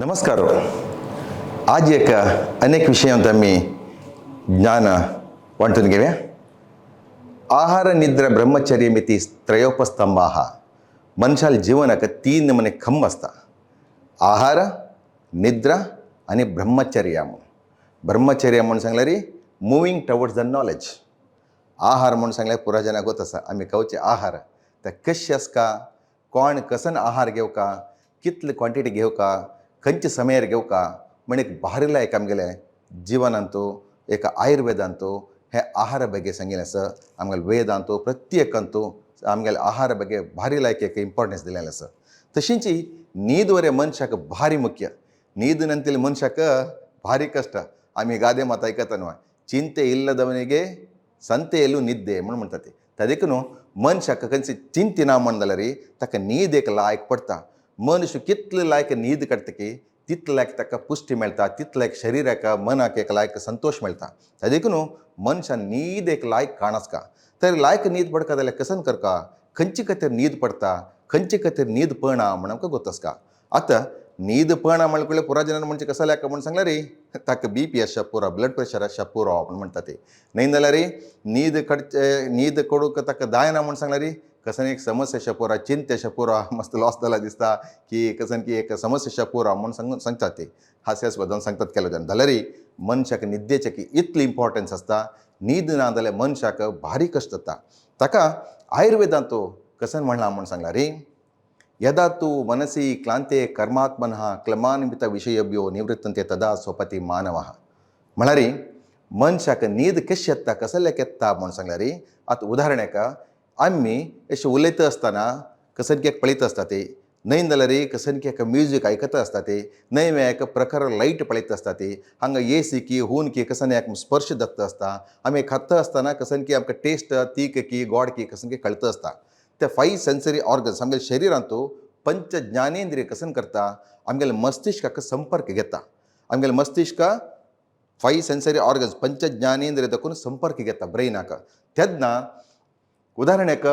नमस्कार. आज एक अनेक विषयांत आम्ही ज्ञान वांटून घेऊया. आहार निद्रा ब्रह्मचर्य मिती त्रयोपस्तंभाः. मनशाल जीवनाक 3 नमूने खंब असता. आहार, निद्रा आणि ब्रह्मचर्य. ब्रह्मचर्य म्हणून सांगल्यार मुव्हिंग टवर्ड्स द नॉलेज. आहार म्हणून सांगल्यार पुरा जनाक गोत आसा आमी खावचे आहार ते कशे आसका, कोण कसन आहार घेवका, कितले क्वॉन्टिटी घेवका, खंयचे समयार घेवका म्हण एक भारीला एक आमगेले जिवनांतू एक आयुर्वेदांतू हे आहार ಬಗ್ಗೆ सांगिल्लें आसा. आमगेले वेदांतू प्रत्येकांतू आमगेले आहार ಬಗ್ಗೆ भारी लायक एक इंपॉर्टन्स दिलेलें आसा. तशींच न्हीद वरे मनशाक भारी मुख्य. न्हीद ನಂತಿಲ್ಲ ಮನುಷ್ಯಕ ಭಾರಿ ಕಷ್ಟ. ಆಮಿ ಗಾದೆ ಮಾತು ಐಕತನವ ಚಿಂತೆ ಇಲ್ಲದವನಿಗೆ ಸಂತೆಯಲ್ಲೂ ನಿದ್ದೆ म्हणून म्हणतात. तदेखून मनशाक खंयची चिंते ना म्हणून जाल्यार ताका न्हीद एक लायक पडटा. मनुष्य कितले लायक न्हीद काडटा की तितले लायक ताका पुष्टी मेळटा, तितले लायक शरिराक मनाक एक लायक संतोष मेळटा. तदेखून मनशान न्हीद एक लायक काणसका. तर लायक न्हीद पडका जाल्यार कसन करका, खंयचे खातीर न्हीद पडटा, खंयचे खातीर न्हीद पडना म्हण आमकां गोतसका. आतां न्हीद पडना म्हणले पुरा जनांक म्हणजे कसं लायक म्हणून सांगल्यार ताका BP आसा पुरो, ब्लड प्रेशर आसा पुरो म्हण म्हणटा ते. न्ही जाल्यार न्हीद कोडूंक ताका जायना म्हण सांगल्यार कसन एक समस्या आसा पुरा, चिंते आसा पुरो, मस्त लॉस जाला दिसता की कसन की एक समस्या आसा पुरो म्हणून सांगतात ते. हास्यास्पदान सांगतात केलो जाण. जाल्यार मनशाक न्हिदेचे की इतली इम्पॉर्टन्स आसता. न्हीद ना जाल्यार मनशाक भारी कश्ट जाता. ताका आयुर्वेदांतू कसन म्हणला म्हण सांगल्यार यदा तू मनसी क्लांते कर्मात्मनः क्लमान्वित विषयभ्यो निवृत्तंते तदा स्वपती मानवः. म्हळ्यार मनशाक न्हीद कशी येता, कसल्याक येता म्हण सांगल्यार आतां उदाहरणाक आमी अशें उलयता आसतना कसन की एक पळयत आसता ते, न्हय जाल्यार कसन की एक म्युजीक आयकता आसता ते, न्हय एक प्रकार लायट पळयत आसता ते, हांगा AC की हून की कसन एक स्पर्श जाता आसता. आमी खाता आसतना कसन की आमकां टेस्ट तीक की गोड की कसन की कळता आसता. ते 5 सेन्सरी ऑर्गन्स आमगेल्या शरिरांतू पंच ज्ञानेंद्रिय कसन करता, आमगेल्या मस्तिष्काक संपर्क घेता. आमगेल्या मस्तिष्क 5 सेन्सरी ऑर्गन्स पंच ज्ञानेंद्रिय दाखून संपर्क घेता ब्रेनाक. तेन्ना उदाहरणाक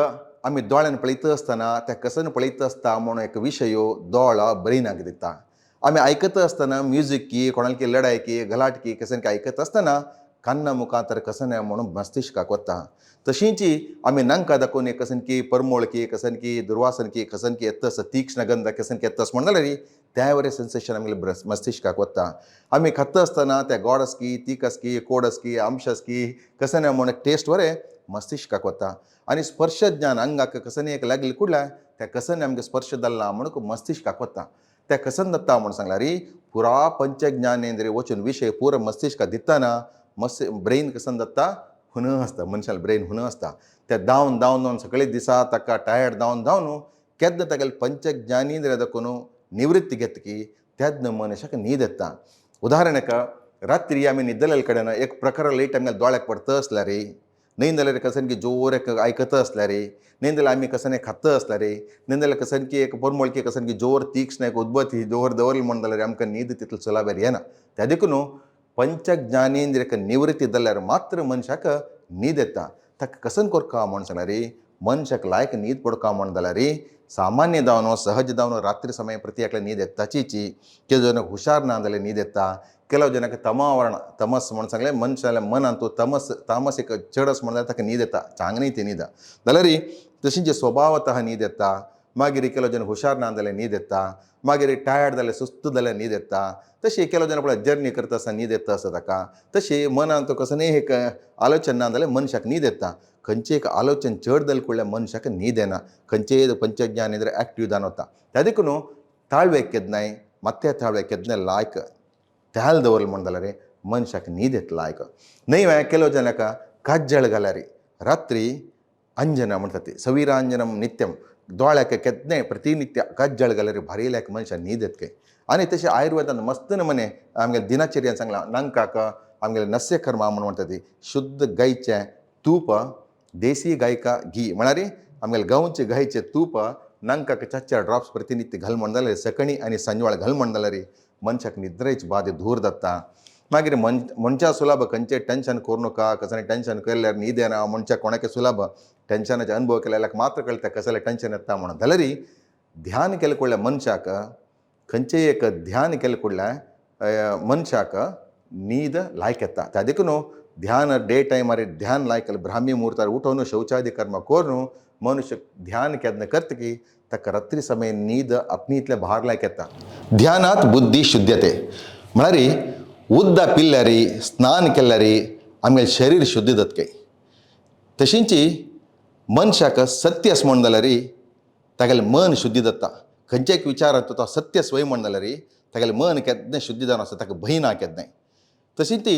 आमी दोळ्यान पळयता आसतना ते कसन पळयता आसता म्हणून एक विशय दोळा ब्रेनाक दिता. आमी आयकता आसतना म्युजीक की कोणाल की लढाई की गलाट की कसन की आयकता आसतना कान्ना मुखांतर कसन म्हणून मस्तिष्काक वता. तशींच आमी नांका दाखोवन एक कसन की परमोळ की कसन की दुर्वासन की कसन की येता आसा, तीक्ष्ण गंध कसन की येता म्हण जाल्यार त्या वरे सेन्सेशन आमगेल्या मस्तिष्काक वता. आमी खाता आसतना ते गोडस की तीकस की कोडस की आमशस की कसन म्हण टेस्ट वरे मस्तिष्काक वता. आनी स्पर्श ज्ञान अंगाक कसन एक लागले कुडल्या त्या कसन आमगे स्पर्श जाल्ला म्हणून मस्तिष्काक वता. ते कसन जाता म्हण सांगल्यार पुरा पंच ज्ञानेंद्रिय वचून विशय पुरो मस्तिष्काक दितना ब्रेन कसन जाता हुन आसता. मनशाल ब्रेन हुन आसता. ते धांवन धांवन सगळे दिसा ताका टायर्ड धांवन केन्ना तागेले पंच ज्ञानेंद्रिय दाखोवन निवृत्ती घेता की तेन्ना मनशाक न्हीद येता. उदाहरणाक रात्री आमी न्हिदलेले कडेन एक प्रकार लायट आमगेल्या दोळ्याक पडटा आसल्यार, न्हय जाल्यार कसन की जोर एक आयकता आसल्यार, न्हय जाल्यार आमी कसन एक खाता आसल्यार, न्हय जाल्यार कसन की एक परमळ की कसन की जोर तीक्ष्ण एक उद्बत्ती जोर दवरली म्हण जाल्यार आमकां न्हीद तितलो सुलाभेर येना. त्या देखून पंच ज्ञानेंद्रियक निवृत्ती जाल्यार मात्र मनशाक न्हीद येता. ताका कसन करका म्हण सांगल्यार मनशाक लायक न्हीद पडका म्हण जाल्यार सामान्य जावन सहज जावन रात्री समय प्रति एकल्या न्हीद येताचीच. केलो जनाक हुशार ना जाल्यार न्हीद येता. केलो जनाक तमस म्हण सांगल्यार मनशाल्या मनांतू तामसीक चडस म्हण जाल्यार ताका न्हीद येता. चांगली ती न्हीद जाल्यार तशींच स्वभावतः न्हीद येता. मागीर केलो जन हुशार ना जाल्यार न्हीद येता. मागीर टायर्ड जाल्यार सुस्त जाल्यार न्हीद येता. तशी केलो जण पळय जर्नी करता आसतना न्हीद येता आसा ताका. तशी मनांत कसनय एक आलोचन ना जाल्यार मनशाक न्हीद येता. खंयचे एक आलोचन चड जालें कुडल्यार मनशाक न्हीद येना. खंयचेय पंचज्ञानेंद्रिय एक्टीव जावन वता. त्या देखून ताळवे केदनाय माथ्या ताळवे केदनाय लायक त्याल दवरलें म्हण जाल्यार मनशाक न्हीद येता लायक. न्हय केलो जनाक काज्जळ घाल्यार रात्री अंजना म्हणटा ती सविरांजनम नित्यम दोळ्याक केदनाय प्रतिनित्य काज्जळ घाल्यार भारी लायक मनशाक न्हीद येता. आनी तशें आयुर्वेदान मस्त नमूने आमगेल्या दिनचर्यान सांगलां. नांकाक आमगेले नस्यकर्मा म्हणून म्हणटा ती शुद्ध गायचें तूप, देसी गाय का घी म्हळ्यार आमगेले गांवचे गायचें तूप नांकाक 4 ड्रॉप्स प्रतिनित्य घाल म्हण जाल्यार सकाळी आनी संजवाळ घाल म्हण जाल्यार मनशाक निद्रेची बाधा दूर जाता. मागीर मनशा सुलभ खंयचें टेन्शन करूं नाका. कसलें टेन्शन केल्यार न्हीद येना. मनशाक कोणाक सुलभ टेन्शनाचे अनुभव केल्यार मात्र कळटा कसलें टेन्शन येता म्हणून. जाल्यार ध्यान केलें कुडल्यार मनशाक खंयचेय एक ध्यान केले कुडल्या मनशाक न्हीद लायक येता. त्या देखून ध्यान डे टायमार ध्यान लायक ब्राह्मी मुहूर्तार उठोवन शौचादी कर्म करून मनुष्य ध्यान केन्ना करता की ताका रात्री समय न्हीद आपणीतल्या भार लायक येता. ध्यानात बुद्धी शुद्धते म्हळ्यार उद्दा पिल्यारी स्नान केल्यारी आमगे शरीर शुद्ध जातके. तशींची मनशाक सत्य आसा म्हण जाल्यार तागेलें मन शुद्ध जाता. खंयचे एक विचार तो सत्य स्वय म्हण जाल्यार तागेलें मन केन्ना शुद्ध जावन आसता, ताका भंय ना केन्नाय. तशी ती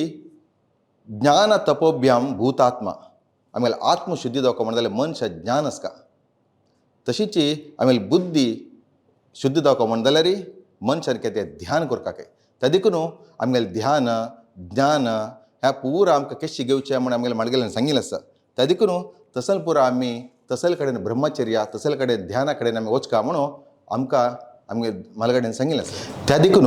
ज्ञान तपोभ्याम भूतात्मा आमगेले आत्म शुद्धी जावपाक म्हण जाल्यार मनशा ज्ञान आसता. तशीची आमगेली बुद्धी शुद्ध जावपाक म्हण जाल्यार मनशान कितें ध्यान करपाक. त्या देखून आमगेलें ध्यान ज्ञान ह्या पुरा आमकां कशें घेवचें म्हण आमगेल्या माणगेल्यान सांगिल्लें आसा. त्या देखून तसल पुरा आमी तसले कडेन ब्रह्मचर्या तसले कडेन ध्याना कडेन आमी वचका म्हणून आमकां आमगे मालगड्यान सांगिल्लें आसा. त्या देखून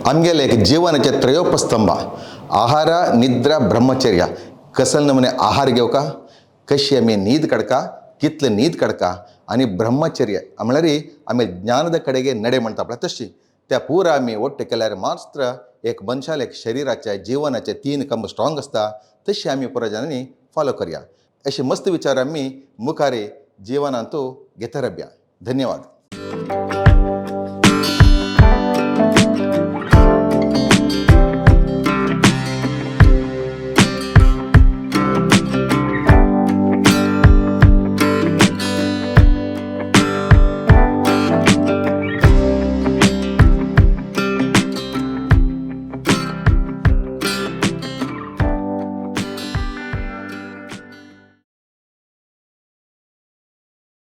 आमगेले एक जिवनाचे त्रयोपस्तंभ आहार निद्रा ब्रह्मचर्या कसले नमुने आहार घेवका, कशी आमी न्हीद काडका, कितले न्हीद काडका आनी ब्रह्मचर्य म्हळ्यार आमी ज्ञानद कडेगे नडे म्हणटा पळय तशी त्या पुरा आमी ಒಟ್ಟು केल्यार मात्र एक मनशाले एक शरिराचे जिवनाचे 3 कंब स्ट्रॉंग आसता. तशी आमी पुरा जाणांनी फॉलो करया. अशे मस्त विचार आमी मुखार जिवनांतू घेता रावया. धन्यवाद.